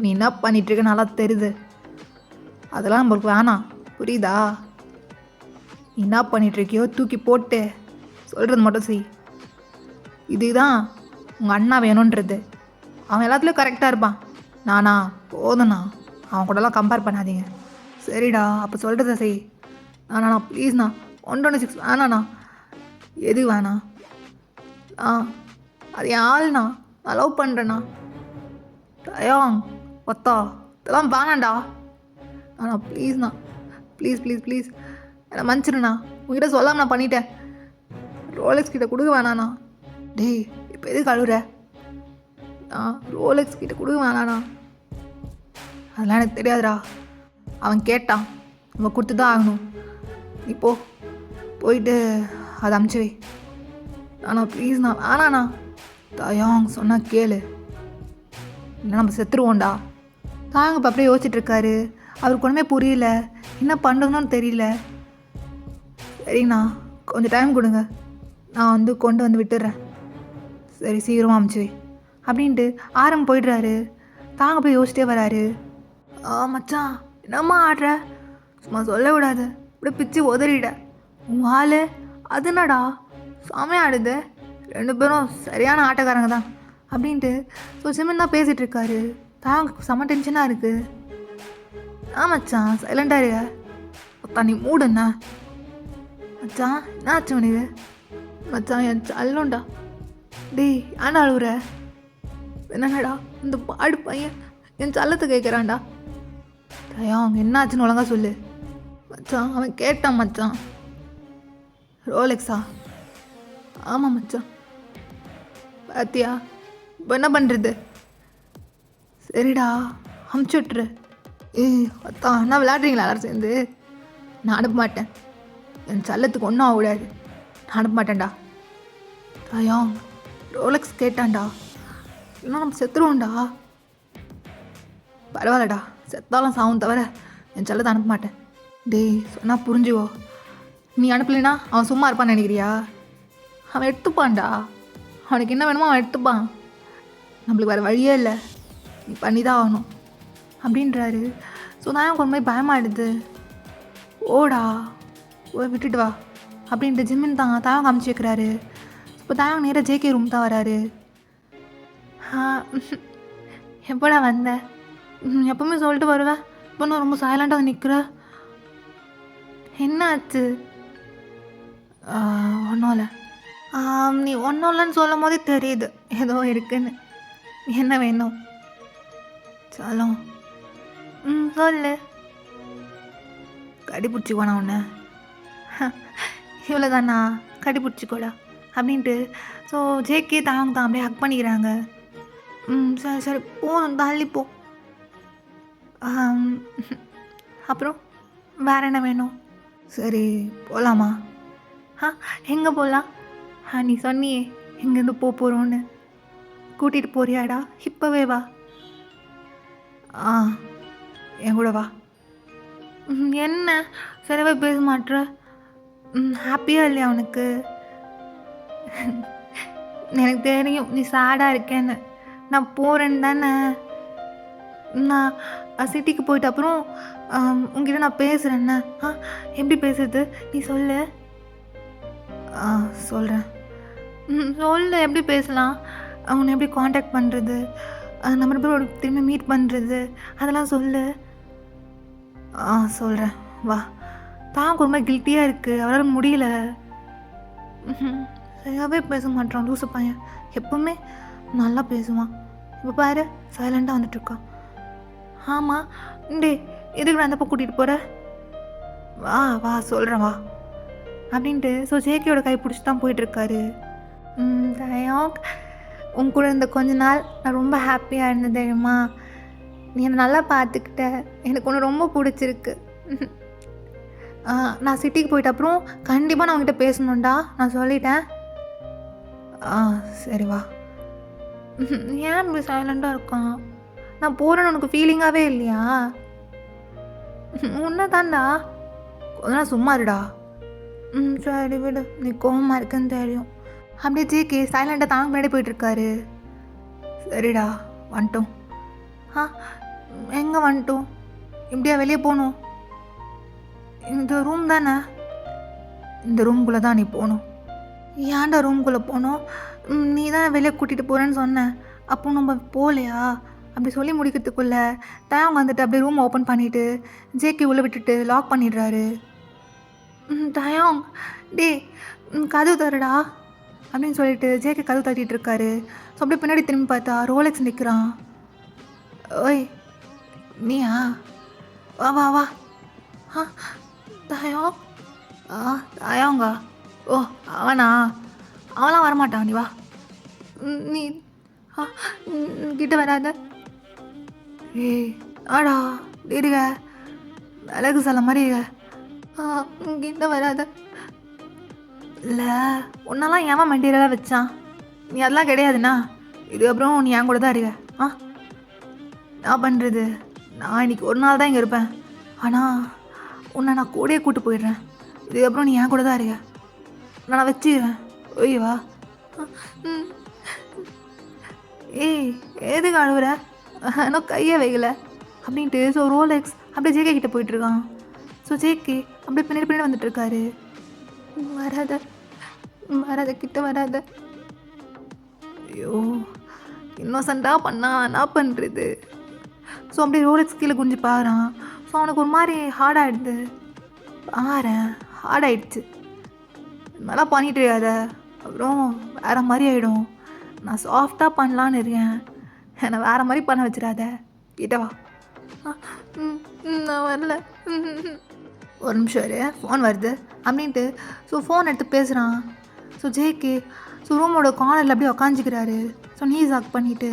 நீ என்ன பண்ணிகிட்ருக்க நல்லா தெரியுது. அதெல்லாம் நம்மளுக்கு வேணாம், புரியுதா? நீ என்ன பண்ணிகிட்ருக்கியோ தூக்கி போட்டு சொல்கிறது மட்டும் செய். இதுதான் உங்கள் அண்ணா வேணுன்றது. அவன் எல்லாத்துலேயும் கரெக்டாக இருப்பான். நானா? போதுண்ணா, அவன் கூடலாம் கம்பேர் பண்ணாதீங்க. சரிடா, அப்போ சொல்கிறத செய். நானா ப்ளீஸ்ண்ணா, 126 வேணாண்ணா. எது வேணாம்? அது என் ஆள்ண்ணா, நான் லவ் பண்ணுறேண்ணா. தயாங் ஒத்தா, இதெல்லாம் வேணாண்டா. ப்ளீஸ்ண்ணா, ப்ளீஸ் என்னை மன்னிச்சிருண்ணா. உங்ககிட்ட சொல்லாமல் நான் பண்ணிட்டேன். ரோலெக்ஸ் கிட்ட கொடுக்க வேணாண்ணா. டேய், இப்போ எதுக்கு அழுகுற? ரோலெக்ஸ் கிட்ட கொடுக்க வேணாண்ணா. அதெல்லாம் எனக்கு தெரியாதுடா. அவன் கேட்டான், நம்ம கொடுத்து தான் ஆகணும். இப்போ போயிட்டு அதை அமுச்சு வை. ப்ளீஸ்ண்ணா வேணாண்ணா. தயாங் சொன்னால் கேளு, இல்லை நம்ம செத்துருவோண்டா. தாங்க இப்போ அப்படியே யோசிச்சுட்ருக்காரு. அவருக்கு ஒன்றுமே புரியல, என்ன பண்ணுறதுன்னு தெரியல. சரிண்ணா, கொஞ்சம் டைம் கொடுங்க, நான் வந்து கொண்டு வந்து விட்டுடுறேன். சரி, சீக்கிரமாக அமுச்சு வை அப்படின்ட்டு ஆரம்பம் போயிடுறாரு. தாங்க போய் யோசிச்சிட்டே வராரு. மச்சான் என்னம்மா ஆடுற? சும்மா சொல்ல விடாது, அப்படியே பிச்சு உதறிட. உன் ஆள் அதுனடா செமையாக ஆடுது. 2 பேரும் சரியான ஆட்டக்காரங்க தான் அப்படின்ட்டு ஸோ சிமன் தான் பேசிகிட்டு இருக்காரு. தாங்க செம்ம டென்ஷனாக இருக்குது. மச்சான் சைலண்டாக இருக்க. நீ மூடுண்ணா. மச்சான் என்ன ஆச்சு உனக்கு? மச்சான் என் சல்லுண்டா. டேய் ஏன்னா அழுகுற? என்னடா இந்த பாடு பையன் என் சல்லத்தை கேட்குறான்டா. தயாங் என்னாச்சுன்னு ஒழுங்கா சொல்லு. மச்சான் அவன் கேட்டான் மச்சான். ரோலெக்ஸா? ஆமாம் மச்சான். பாத்தியா, இப்போ என்ன பண்ணுறது? சரிடா, அமுச்சு விட்டுரு. என்ன விளையாடுறீங்களா எல்லாரும் சேர்ந்து? நான் அனுப்ப மாட்டேன். என் சல்லத்துக்கு ஒன்றும் ஆகக்கூடாது. நான் அனுப்ப மாட்டேன்டா. தயாங் ரோலெக்ஸ் கேட்டான்டா, இன்னும் நம்ம செத்துருவோம்டா. பரவாயில்லடா, செத்தாலும் சாவும் தவிர என் செல்லத்தை அனுப்ப மாட்டேன். டேய் சொன்னால் புரிஞ்சுவோ. நீ அனுப்பலைன்னா அவன் சும்மா இருப்பான்னு நினைக்கிறியா? அவன் எடுத்துப்பான்டா. அவனுக்கு என்ன வேணுமோ அவன் எடுத்துப்பான். நம்மளுக்கு வேறு வழியே இல்லை, நீ பண்ணி தான் ஆகணும் அப்படின்றாரு. ஸோ நான் கொஞ்ச மாதிரி பயமாகிடுது. ஓடா போய் விட்டுட்டு வா அப்படின்ட்டு ஜிம்மின் தாங்க காமிச்சு வைக்கிறாரு. இப்போ தாங்க நேராக ஜேகே ரூம் தான் வராரு. எப்போடா வந்த? எப்பவுமே சொல்லிட்டு வருவேன், இப்போ நான் ரொம்ப சைலண்டாக நிற்கிற. என்ன ஆச்சு? ஒன்றும் இல்லை. நீ ஒன்றும் இல்லைன்னு சொல்லும் போதே தெரியுது ஏதோ இருக்குன்னு. என்ன வேணும்? சொல்லும். சொல்லு. கடி பிடிச்சிக்கோண்ணா ஒன்று. இவ்வளோதாண்ணா, கடி பிடிச்சிக்கோடா அப்படின்ட்டு ஸோ ஜேகே தாங்க தான் அப்படியே ஹக் பண்ணிக்கிறாங்க. சரி சரி போதும், தள்ளிப்போ. அப்புறம் வேறு என்ன வேணும்? சரி போகலாமா? எங்கே போகலாம்? நீ சொன்னியே எங்கேருந்து போகிறோன்னு. கூட்டிகிட்டு போறியாடா? இப்போவே வா. என் கூட வா. என்ன சரிவே பேச மாட்ற? ஹாப்பியாக இல்லையா உனக்கு? எனக்கு தெரியும் நீ சேடாக இருக்கேன்னு. நான் போகிறேன்னு தானே. நான் சிட்டிக்கு போயிட்டு அப்புறம் உங்ககிட்ட நான் பேசுகிறேன்ன. எப்படி பேசுறது? நீ சொல்லு. சொல்கிறேன். சொல்லு, எப்படி பேசலாம்? அவனை எப்படி காண்டாக்ட் பண்ணுறது? நம்ம 2 பேரும் திரும்பி மீட் பண்ணுறது, அதெல்லாம் சொல்லு. சொல்கிறேன், வா. தான் ஒரு மாதிரி கில்ட்டியாக இருக்குது, அவரால் முடியல. சரியாகவே பேச மாட்டான் லூசு பையன். எப்பவுமே நல்லா பேசுவான், இப்போ பாரு சைலண்டாக வந்துட்டுருக்கான். ஆமாம் டே, எதுக்கு நான் அந்த பக்கம் கூட்டிகிட்டு போகிற? வா வா சொல்கிறேன் வா அப்படின்ட்டு. ஸோ ஜேகேயோட கை பிடிச்சி தான் போயிட்டுருக்காரு. தயாங், உன் கூட இருந்த கொஞ்ச நாள் நான் ரொம்ப ஹாப்பியாக இருந்தேன் தெரியுமா? நீ என்னை நல்லா பார்த்துக்கிட்ட, எனக்கு ஒன்று ரொம்ப பிடிச்சிருக்கு. நான் சிட்டிக்கு போயிட்ட அப்புறம் கண்டிப்பாக நான் உங்ககிட்ட பேசணுண்டா, நான் சொல்லிட்டேன். சரி வா. ஏன் இப்படி சைலண்டாக இருக்கான்? நான் போகிறேன்னு உனக்கு ஃபீலிங்காகவே இல்லையா? உன்னை தான்டா. கொஞ்சம் சும்மா இருடா. சரி விடு, நீ கோவமாக இருக்குன்னு தெரியும். அப்படியே ஜேகே சைலண்டாக தாங்க முன்னாடி போயிட்டுருக்காரு. சரிடா வந்துட்டோம். எங்கே வந்துட்டோம்? இப்படியா வெளியே போகணும்? இந்த ரூம் தானே, இந்த ரூம்குள்ளே தான் நீ போகணும். ஏன்டா ரூம்குள்ளே போகணும்? நீ தான் வெளியே கூட்டிகிட்டு போகிறேன்னு சொன்ன, அப்போ நம்ம போகலையா? அப்படி சொல்லி முடிக்கிறதுக்குள்ளே டேங் வந்துட்டு அப்படியே ரூம் ஓப்பன் பண்ணிவிட்டு ஜேகே உள்ளே விட்டுட்டு லாக் பண்ணிடுறாரு. டயாங், டே கதவு தரடா அப்படின்னு சொல்லிட்டு ஜேகே கதவு தட்டிகிட்டு இருக்காரு. ஸோ அப்படியே பின்னாடி திரும்பி பார்த்தா ரோலெக்ஸ் நிற்கிறான். ஓய் நீயா? வா வா வா. தயாங். தயாங்கா? ஓ அவனா? அவன்லாம் வரமாட்டான், நீ வா. நீ கிட்ட வராத. ஏய் ஆடா இருங்க, அழகு சொல்ல மாதிரி கிட்ட வராத. இல்லை உன்னெல்லாம் ஏன் மெட்டீரியலாக வச்சான்? நீ அதெல்லாம் கிடையாதுண்ணா. இதுக்கப்புறம் நீ என் கூட தான் இருக்க. நான் பண்ணுறது, நான் இன்னைக்கு ஒரு நாள் தான் இங்கே இருப்பேன், ஆனால் உன்னை நான் கூடயே கூப்பிட்டு போயிடுறேன். இதுக்கப்புறம் நீ என் கூட தான் இருக்க, நான் வச்சுக்கிறேன். ஓய்வா. ஏய் எதுக்கு அழுவுற? இன்னும் கையை வைக்கல அப்படின்ட்டு. ஸோ ரோலெக்ஸ் அப்படியே ஜேகே கிட்டே போயிட்டுருக்கான். ஸோ ஜேகே அப்படியே பின்னாடி வந்துட்டுருக்காரு. வராத வராத, கிட்ட வராத. ஐயோ இன்னோசண்டாக பண்ணா என்ன பண்ணுறது? ஸோ அப்படியே ரோலெக்ஸ் கீழே குஞ்சு பாறான். ஸோ அவனுக்கு ஒரு மாதிரி ஹார்டாகிடுது. ஹார்டாகிடுச்சு. நல்லா பண்ணிட்டு இருக்காத, அப்புறம் வேறு மாதிரி ஆகிடும். நான் சாஃப்டாக பண்ணலான்னு இருக்கேன், என்னை வேறு மாதிரி பண்ண வச்சிடாத. கிட்ட வா. நான் வரல. ஒரு நிமிஷம் இரு, ஃபோன் வருது அப்படின்ட்டு. ஸோ ஃபோன் எடுத்து பேசுகிறான். ஸோ ஜேகே ஸோ ரூமோட கார்னரில் அப்படியே உக்காஞ்சிக்கிறாரு. ஸோ நீ சாக் பண்ணிவிட்டு,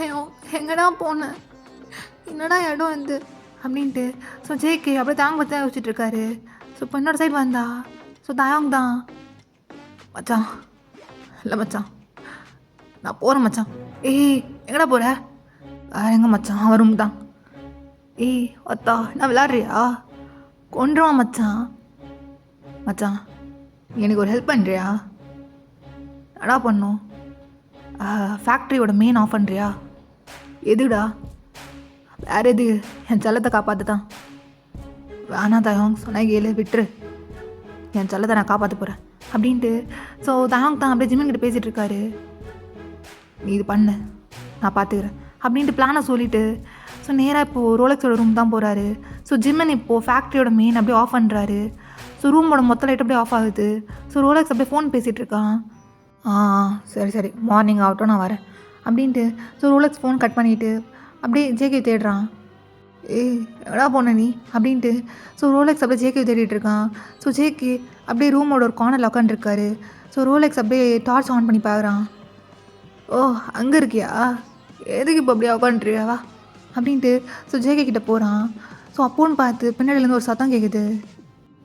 ஐயோ எங்கடா போனேன், என்னடா இடம் இது அப்படின்ட்டு. ஸோ ஜேகே அப்படியே தாங்க பற்றி தான் யோசிச்சுட்ருக்காரு. ஸோ இப்போ இன்னொரு சைடு வந்தா ஸோ தயாங் தான். மச்சான் இல்லை மச்சான், நான் போகிறேன் மச்சான். ஏய் எங்கடா போகிற? எங்கே மச்சான், அவன் ரூம் தான். ஏய் அத்தா நான் விளாட்றியா? கொண்டுருவான் மச்சான். மச்சான் எனக்கு ஒரு ஹெல்ப் பண்ணுறியா? என்னடா பண்ணும்? ஃபேக்ட்ரியோட மெயின் ஆஃப் பண்ணுறியா? எதுடா? வேறு எது, என் செல்லத்தை காப்பாற்று தான். வேணா தயாங், சொன்னா கேளு, விட்டுரு, என் செல்லத்தை நான் காப்பாற்ற போகிறேன் அப்படின்ட்டு. ஸோ தயாங் தான் அப்படியே ஜிம்மன் கிட்ட பேசிகிட்டு இருக்காரு. நீ இது பண்ணு, நான் பார்த்துக்கிறேன் அப்படின்ட்டு பிளானை சொல்லிவிட்டு ஸோ நேராக இப்போது ரோலெக்ஸோட ரூம் தான் போகிறாரு. ஸோ ஜிம்மன் இப்போது ஃபேக்ட்ரியோட மெயின் அப்படியே ஆஃப் பண்ணுறாரு. ஸோ ரூமோட மொத்த லைட் அப்படியே ஆஃப் ஆகுது. ஸோ ரோலெக்ஸ் அப்படியே ஃபோன் பேசிகிட்டு இருக்கான். சரி மார்னிங் ஆகட்டும், நான் வரேன் அப்படின்ட்டு. ஸோ ரோலெக்ஸ் ஃபோன் கட் பண்ணிவிட்டு அப்படியே ஜேகே தேடுறான். ஏய் எடா போன நீ அப்படின்ட்டு. ஸோ ரோலெக்ஸ் அப்படியே ஜேகே தேடிட்டு இருக்கான். ஸோ ஜேகே அப்படியே ரூமோட ஒரு கார்னரில் உட்காந்துருக்காரு. ஸோ ரோலெக்ஸ் அப்படியே டார்ச் ஆன் பண்ணி பார்க்குறான். ஓ அங்கே இருக்கியா? எதுக்கு இப்போ அப்படியே உட்காந்துருக்கியா? வா அப்படின்ட்டு. ஸோ ஜேகே கிட்டே போகிறான். ஸோ அப்போன்னு பார்த்து பின்னாடிலேருந்து ஒரு சத்தம் கேட்குது.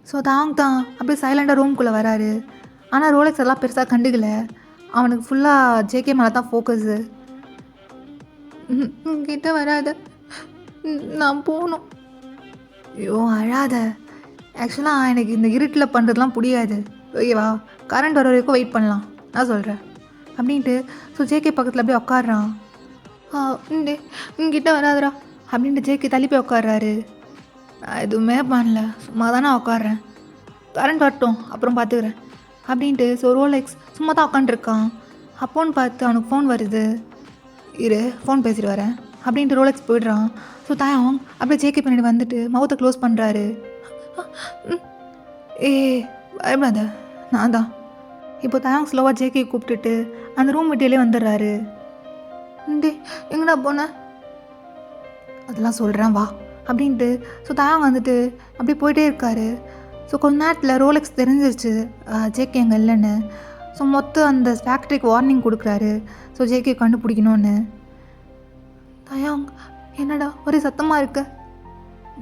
ஸோ தாங் தான் அப்படியே சைலண்டாக ரூம்குள்ளே வராரு. ஆனால் ரோலெக்ஸ் எல்லாம் பெருசாக கண்டுக்கல, அவனுக்கு ஃபுல்லாக ஜேகே மேலே தான் ஃபோக்கஸு. கிட்ட வராத, நான் போகணும். ஐயோ அழாத, ஆக்சுவலாக எனக்கு இந்த இருட்டில் பண்ணுறதுலாம் பிடிக்காது, ஓகேவா? கரண்ட் வர வரைக்கும் வெயிட் பண்ணலாம், நான் சொல்கிறேன் அப்படின்ட்டு. ஸோ ஜேகே பக்கத்தில் அப்படியே உட்காடுறான். "டே இங்கிட்ட வராதடா" அப்படின்ட்டு ஜேகே தள்ளி போய் உட்கார்றாரு. நான் எதுவுமே பண்ணல, சும்மா தானே உட்கார்றேன், கரண்ட் வரட்டும் அப்புறம் பார்த்துக்கிறேன் அப்படின்ட்டு. ஸோ ரோலெக்ஸ் சும்மா தான் உட்காந்துருக்கான். அப்போன்னு பார்த்து அவனுக்கு ஃபோன் வருது. இரு ஃபோன் பேசிட்டு வரேன் அப்படின்ட்டு ரோலெக்ஸ் போயிடுறான். ஸோ தாயாங் அப்படியே ஜேகே பின்னாடி வந்துட்டு மவுத்தை க்ளோஸ் பண்ணுறாரு. ஏ பயப்படாத, நான் தான். இப்போ தாயாங் ஸ்லோவாக ஜேகே கூப்பிட்டுட்டு அந்த ரூம் விட்டிலே வந்துடுறாரு. டே எங்கடா போன? அதெல்லாம் சொல்கிறேன் வா அப்படின்ட்டு. ஸோ தாயாங் வந்துட்டு அப்படியே போயிட்டே இருக்காரு. ஸோ கொஞ்ச நேரத்தில் ரோலெக்ஸ் தெரிஞ்சிருச்சு ஜேகே எங்கே இல்லைன்னு. ஸோ மொத்தம் அந்த ஃபேக்ட்ரிக்கு வார்னிங் கொடுக்குறாரு. So JK கண்டுபிடிக்கணும்னு. தாயாங் என்னடா ஒரே சத்தமாக இருக்க,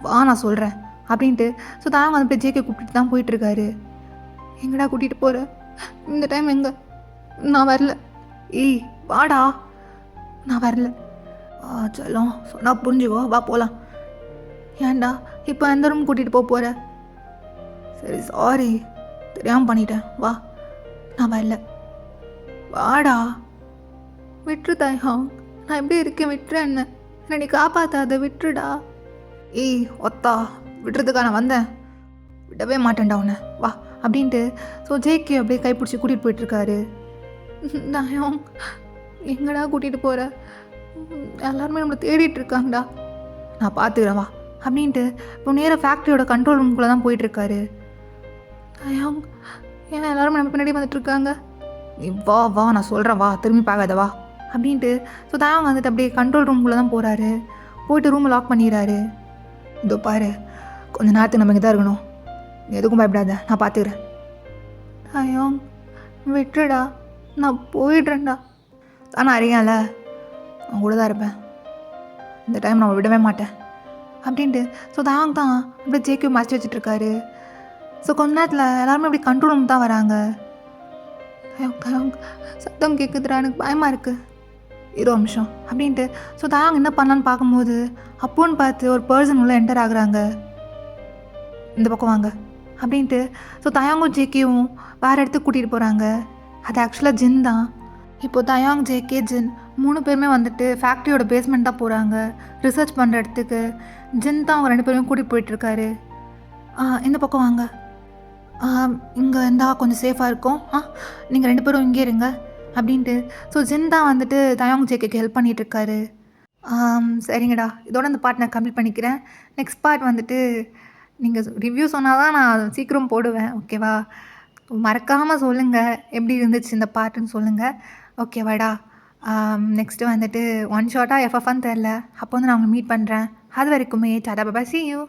வா நான் சொல்கிறேன் அப்படின்ட்டு. ஸோ தாயாங் வந்து ஜேகே கூப்பிட்டு தான் போயிட்டுருக்காரு. எங்கடா கூட்டிகிட்டு போகிற? இந்த டைம் எங்கே? நான் வரல. ஏய் வாடா. நான் வரல. செல்லம் சொன்னால் புரிஞ்சுக்கோ, வா போகலாம். ஏன்டா இப்போ எந்த ரூம் கூட்டிகிட்டு போகிற? சரி சாரி, தெரியாமல் பண்ணிட்டேன், வா. நான் வரல, வாடா. விட்டுரு தாயாங், நான் எப்படி இருக்கேன், விட்டுரு என்ன நீ காப்பாற்றாத, விட்டுருடா. ஏய் ஒத்தா, விட்டுறதுக்கா நான் வந்தேன், விடவே மாட்டேன்டா உன்னை, வா அப்படின்ட்டு. ஸோ ஜேகே அப்படியே கைப்பிடிச்சி கூட்டிகிட்டு போயிட்டுருக்காரு. தாயாங் எங்கடா கூட்டிகிட்டு போகிற? எல்லாருமே நம்மளை தேடிட்டு இருக்காங்கடா. நான் பார்த்துக்கிறேன் வா அப்படின்ட்டு. இப்போ நேராக ஃபேக்ட்ரியோட கண்ட்ரோல் ரூம்குள்ளே தான் போயிட்டுருக்காரு. தாயாங் ஏன் எல்லாருமே நம்ம பின்னாடி வந்துட்டுருக்காங்க? நீ வா வா நான் சொல்கிறேன், வா திரும்பி பார்க்காத வா அப்படின்ட்டு. ஸோ தாயாங் வந்துட்டு அப்படியே கண்ட்ரோல் ரூம்குள்ளே தான் போகிறாரு. போயிட்டு ரூமை லாக் பண்ணிடுறாரு. இதோ பாரு, கொஞ்ச நேரத்துக்கு நம்ம இங்கே தான் இருக்கணும், நீ எதுக்கும் பயப்படாத, நான் பார்த்துக்கிறேன். தாயாங் விட்டுடா, நான் போயிடுறேன்டா. நான் அறியால, நான் கூட தான் இருப்பேன், இந்த டைம் நான் விடவே மாட்டேன் அப்படின்ட்டு. ஸோ தாயாங் தான் அப்படியே ஜேகே மறைச்சி வச்சுட்ருக்காரு. ஸோ கொஞ்ச நேரத்தில் எல்லாருமே அப்படி கண்ட்ரோல் ரூம் தான் வராங்க. தாயாங் சத்தம் கேட்குதுடா, எனக்கு பயமாக இருக்குது, 20 நிமிஷம் அப்படின்ட்டு. ஸோ தாயாங் என்ன பண்ணலான்னு பார்க்கும்போது அப்போன்னு பார்த்து ஒரு பர்சன் உள்ளே என்டர் ஆகுறாங்க. இந்த பக்கம் வாங்க அப்படின்ட்டு. ஸோ தாயாங்கும் ஜேகேவும் வேறு இடத்துக்கு கூட்டிகிட்டு போகிறாங்க. அது ஆக்சுவலாக ஜின் தான். இப்போது தாயாங், ஜேகே, ஜின் 3 பேருமே வந்துட்டு ஃபேக்ட்ரியோட பேஸ்மெண்ட் தான் போகிறாங்க ரிசர்ச் பண்ணுற இடத்துக்கு. ஜின் தான் அவங்க 2 பேருமே கூட்டிகிட்டு போயிட்டுருக்காரு. இந்த பக்கம் வாங்க, இங்கே இருந்தால் கொஞ்சம் சேஃபாக இருக்கும், நீங்கள் 2 பேரும் இங்கே இருங்க அப்படின்ட்டு. ஸோ ஜின் தான் வந்துட்டு தாயாங் ஜேகேக்கு ஹெல்ப் பண்ணிகிட்ருக்காரு. சரிங்கடா, இதோட அந்த பார்ட் நான் கம்ப்ளீட் பண்ணிக்கிறேன். நெக்ஸ்ட் பார்ட் வந்துட்டு நீங்கள் ரிவ்யூ சொன்னால் தான் நான் சீக்கிரம் போடுவேன், ஓகேவா? மறக்காமல் சொல்லுங்கள் எப்படி இருந்துச்சு இந்த பார்ட்டுன்னு சொல்லுங்கள், ஓகேவாடா? நெக்ஸ்ட்டு வந்துட்டு ஒன் ஷாட்டாக எஃப்எஃப்னு தெரில, அப்போ வந்து நான் உங்களை மீட் பண்ணுறேன். அது வரைக்குமே டாடா பாய், see you.